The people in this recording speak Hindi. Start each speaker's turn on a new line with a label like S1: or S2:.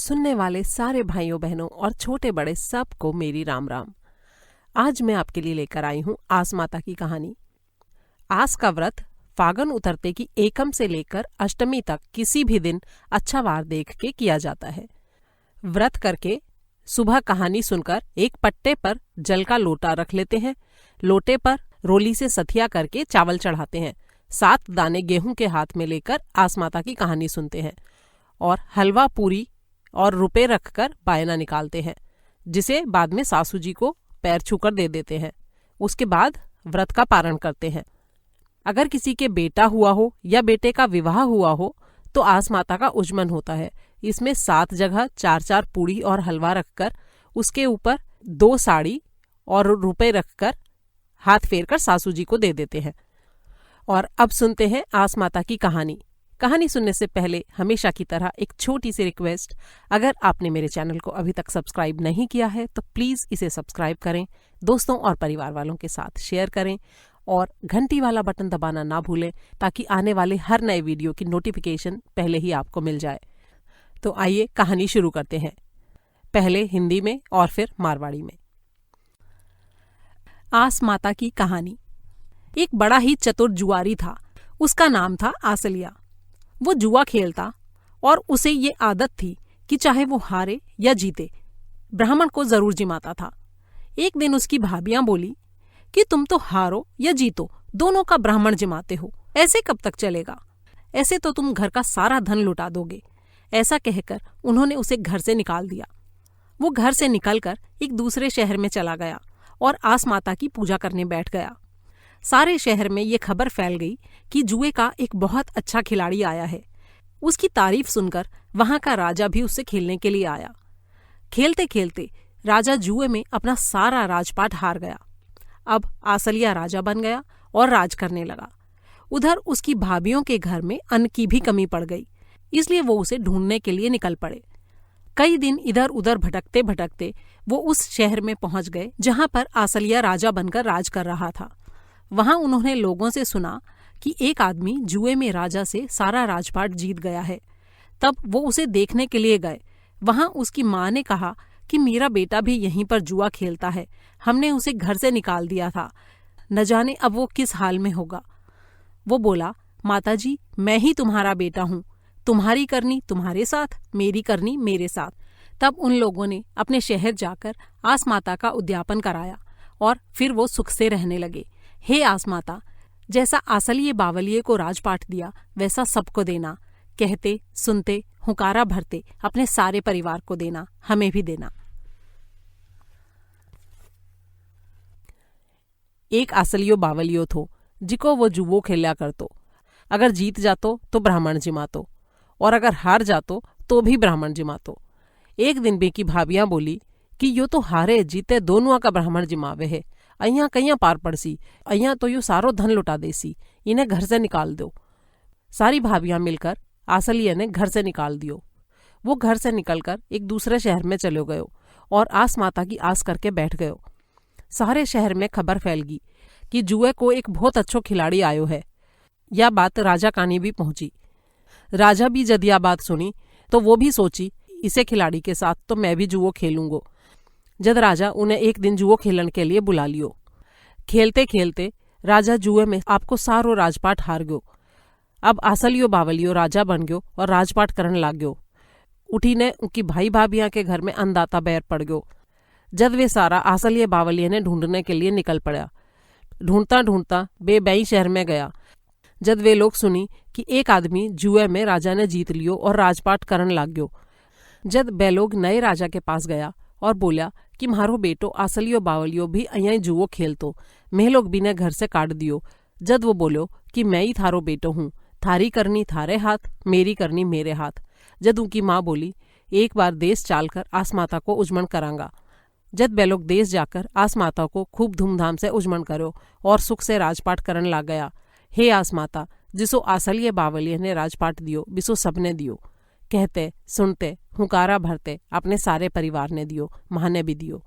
S1: सुनने वाले सारे भाइयों बहनों और छोटे बड़े सबको मेरी राम राम। आज मैं आपके लिए लेकर आई हूँ आस माता की कहानी। आस का व्रत फागुन उतरते की एकम से लेकर अष्टमी तक किसी भी दिन अच्छा वार देख के किया जाता है। व्रत करके सुबह कहानी सुनकर एक पट्टे पर जल का लोटा रख लेते हैं। लोटे पर रोली से सथिया करके चावल चढ़ाते हैं। 7 दाने गेहूं के हाथ में लेकर आस माता की कहानी सुनते हैं और हलवा पूरी और रुपए रखकर बायना निकालते हैं, जिसे बाद में सासू जी को पैर छूकर दे देते हैं। उसके बाद व्रत का पारण करते हैं। अगर किसी के बेटा हुआ हो या बेटे का विवाह हुआ हो तो आस माता का उजमन होता है। इसमें 7 जगह 4-4 पूड़ी और हलवा रखकर उसके ऊपर 2 साड़ी और रुपए रखकर हाथ फेरकर सासू जी को दे देते हैं। और अब सुनते हैं आस माता की कहानी। कहानी सुनने से पहले हमेशा की तरह एक छोटी सी रिक्वेस्ट, अगर आपने मेरे चैनल को अभी तक सब्सक्राइब नहीं किया है तो प्लीज़ इसे सब्सक्राइब करें, दोस्तों और परिवार वालों के साथ शेयर करें और घंटी वाला बटन दबाना ना भूलें ताकि आने वाले हर नए वीडियो की नोटिफिकेशन पहले ही आपको मिल जाए। तो आइए कहानी शुरू करते हैं, पहले हिंदी में और फिर मारवाड़ी में। आस माता की कहानी। एक बड़ा ही चतुर जुआरी था। उसका नाम था आसलिया। वो जुआ खेलता और उसे ये आदत थी कि चाहे वो हारे या जीते, ब्राह्मण को जरूर जिमाता था। एक दिन उसकी भाभियां बोली कि तुम तो हारो या जीतो दोनों का ब्राह्मण जिमाते हो, ऐसे कब तक चलेगा? ऐसे तो तुम घर का सारा धन लुटा दोगे। ऐसा कहकर उन्होंने उसे घर से निकाल दिया। वो घर से निकलकर एक दूसरे शहर में चला गया और आस माता की पूजा करने बैठ गया। सारे शहर में ये खबर फैल गई कि जुए का एक बहुत अच्छा खिलाड़ी आया है। उसकी तारीफ सुनकर वहां का राजा भी उससे खेलने के लिए आया। खेलते खेलते राजा जुए में अपना सारा राजपाट हार गया। अब आसलिया राजा बन गया और राज करने लगा। उधर उसकी भाभियों के घर में अन्न की भी कमी पड़ गई, इसलिए वो उसे ढूंढने के लिए निकल पड़े। कई दिन इधर उधर भटकते भटकते वो उस शहर में पहुंच गए जहां पर आसलिया राजा बनकर राज कर रहा था। वहां उन्होंने लोगों से सुना कि एक आदमी जुए में राजा से सारा राजपाट जीत गया है। तब वो उसे देखने के लिए गए। वहां उसकी माँ ने कहा कि मेरा बेटा भी यहीं पर जुआ खेलता है, हमने उसे घर से निकाल दिया था, न जाने अब वो किस हाल में होगा। वो बोला, माताजी, मैं ही तुम्हारा बेटा हूँ, तुम्हारी करनी तुम्हारे साथ, मेरी करनी मेरे साथ। तब उन लोगों ने अपने शहर जाकर आस माता का उद्यापन कराया और फिर वो सुख से रहने लगे। हे आस माता, जैसा आसलिए बावलिए को राजपाट दिया वैसा सबको देना, कहते सुनते हुंकारा भरते अपने सारे परिवार को देना, हमें भी देना। एक आसलियो बावलियो थो, जिको वो जुवो खेल्या करतो। अगर जीत जातो तो ब्राह्मण जिमातो और अगर हार जातो तो भी ब्राह्मण जिमातो। एक दिन बेकी भाभियां बोली कि यो तो हारे जीते दोनों का ब्राह्मण जिमावे है, अहियां कहियां पार पड़सी, अहियां तो यो सारो धन लुटा देसी, इन्हें घर से निकाल दो। सारी भाभियां मिलकर आसलिया ने घर से निकाल दियो। वो घर से निकलकर एक दूसरे शहर में चले गयो और आस माता की आस करके बैठ गयो। सारे शहर में खबर फैल गई कि जुए को एक बहुत अच्छो खिलाड़ी आयो है। यह बात राजा कानी भी पहुंची। राजा भी जब यह बात सुनी तो वो भी सोची, इसे खिलाड़ी के साथ तो मैं भी जुओ खेलूंगो। जब राजा उन्हें एक दिन जुओ खेलन के लिए बुला लियो। खेलते खेलते राजा जुए में आपको सारो राजपाट हार गयो। अब आसलियो बावलियो राजा बन गयो और राजपाट करन लाग गयो। उठी ने उनकी भाई भाभियां के घर में अन्नदाता बैर पड़ गयो। जब वे सारा आसलिए बावलिये ने ढूंढने के लिए निकल पड़ा। ढूंढता ढूंढता बेबई शहर में गया। जब वे लोग सुनी कि एक आदमी जुए में राजा ने जीत लियो और राजपाट करन लाग गयो। जब वे लोग नए राजा के पास गया और बोला कि म्हारो बेटो आसलियो बावलियो भी अहियाँ जुओ खेलतो, मैं लोग भी ने घर से काट दियो। जद वो बोलो कि मैं ही थारो बेटो हूँ, थारी करनी थारे हाथ, मेरी करनी मेरे हाथ। जद उनकी माँ बोली, एक बार देश चालकर आस माता को उजमन करांगा। जद वे लोग देश जाकर आस माता को खूब धूमधाम से उजमन करो और सुख से राजपाट करन लाग गया। हे आस माता, जिसो आसलिए बावलिये ने राजपाट दियो बिसो सबने दियो, कहते सुनते हुंकारा भरते अपने सारे परिवार ने दियो, माँ ने भी दियो।